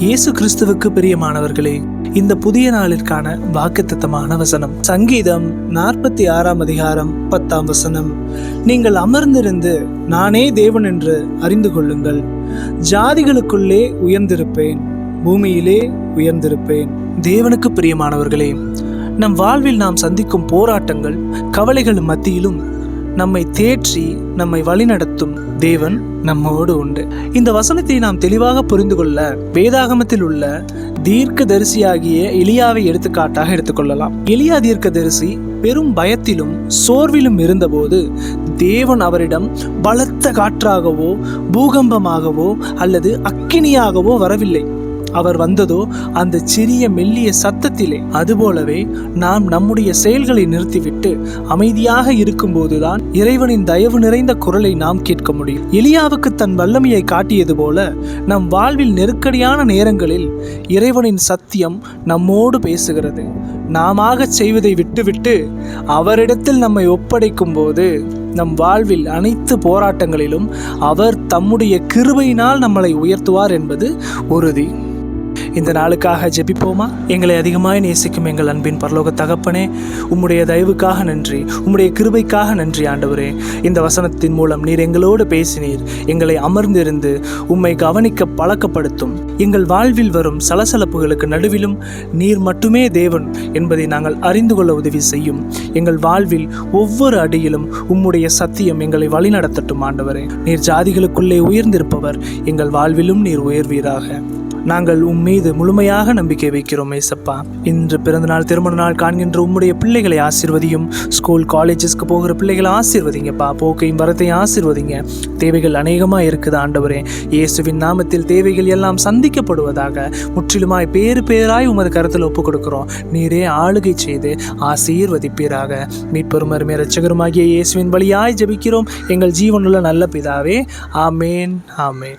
இயேசு கிறிஸ்துவுக்கு பிரியமானவர்களே, இந்த புதிய நாளிற்கான வாக்குத்தத்தமான வசனம் சங்கீதம் 46 அதிகாரம் 10 வசனம். நீங்கள் அமர்ந்திருந்து நானே தேவன் என்று அறிந்து கொள்ளுங்கள். ஜாதிகளுக்குள்ளே உயர்ந்திருப்பேன், பூமியிலே உயர்ந்திருப்பேன். தேவனுக்கு பிரியமானவர்களே, நம் வாழ்வில் நாம் சந்திக்கும் போராட்டங்கள், கவலைகள் மத்தியிலும் நம்மை தேற்றி நம்மை வழிநடத்தும் தேவன் நம்மோடு உண்டு. இந்த வசனத்தை நாம் தெளிவாக புரிந்து கொள்ள வேதாகமத்தில் உள்ள தீர்க்கதரிசியாகிய எலியாவை எடுத்துக்காட்டாக எடுத்துக்கொள்ளலாம். எலியா தீர்க்கதரிசி பெரும் பயத்திலும் சோர்விலும் இருந்தபோது தேவன் அவரிடம் பலத்த காற்றாகவோ பூகம்பமாகவோ அல்லது அக்கினியாகவோ வரவில்லை. அவர் வந்ததோ அந்த சிறிய மெல்லிய சத்தத்திலே. அதுபோலவே நாம் நம்முடைய செயல்களை நிறுத்திவிட்டு அமைதியாக இருக்கும்போதுதான் இறைவனின் தயவு நிறைந்த குரலை நாம் கேட்க முடியும். எலியாவுக்கு தன் வல்லமையை காட்டியது போல நம் வாழ்வில் நெருக்கடியான நேரங்களில் இறைவனின் சத்தியம் நம்மோடு பேசுகிறது. நாமாக செய்வதை விட்டுவிட்டு அவரிடத்தில் நம்மை ஒப்படைக்கும் போது நம் வாழ்வில் அனைத்து போராட்டங்களிலும் அவர் தம்முடைய கிருபையினால் நம்மளை உயர்த்துவார் என்பது உறுதி. இந்த நாளுக்காக ஜெபிப்போமா? எங்களை அதிகமாய் நேசிக்கும் எங்கள் அன்பின் பரலோக தகப்பனே, உம்முடைய தயவுக்காக நன்றி, உம்முடைய கிருபைக்காக நன்றி ஆண்டவரே. இந்த வசனத்தின் மூலம் நீர் எங்களோடு பேசினீர். எங்களை அமர்ந்திருந்து உம்மை கவனிக்க பழக்கப்படுத்தும். எங்கள் வாழ்வில் வரும் சலசலப்புகளுக்கு நடுவிலும் நீர் மட்டுமே தேவன் என்பதை நாங்கள் அறிந்து கொள்ள உதவி செய்யும். எங்கள் வாழ்வில் ஒவ்வொரு அடியிலும் உம்முடைய சத்தியம் எங்களை வழிநடத்தட்டும் ஆண்டவரே. நீர் ஜாதிகளுக்குள்ளே உயர்ந்திருப்பவர், எங்கள் வாழ்விலும் நீர் உயர்வீராக. நாங்கள் மீது முழுமையாக நம்பிக்கை வைக்கிறோம் ஏசப்பா. இன்று பிறந்தநாள், திருமண நாள் காண்கின்ற உம்முடைய பிள்ளைகளை ஆசீர்வதியும். ஸ்கூல் காலேஜஸ்க்கு போகிற பிள்ளைகளை ஆசீர்வதிங்கப்பா. போக்கையும் வரத்தையும் ஆசீர்வதிங்க. தேவைகள் அநேகமாக இருக்குது ஆண்டவரே. இயேசுவின் நாமத்தில் தேவைகள் எல்லாம் சந்திக்கப்படுவதாக முற்றிலுமாய் பேராய் உமது கருத்தில் ஒப்புக் கொடுக்கிறோம். நீரே ஆளுகை செய்து ஆசீர்வதிப்பீராக. மீட்பெரும் அருமை இரட்சகருமாகிய இயேசுவின் வழியாய் ஜெபிக்கிறோம் எங்கள் ஜீவனுள்ள நல்ல பிதாவே. ஆமேன், ஆமேன்.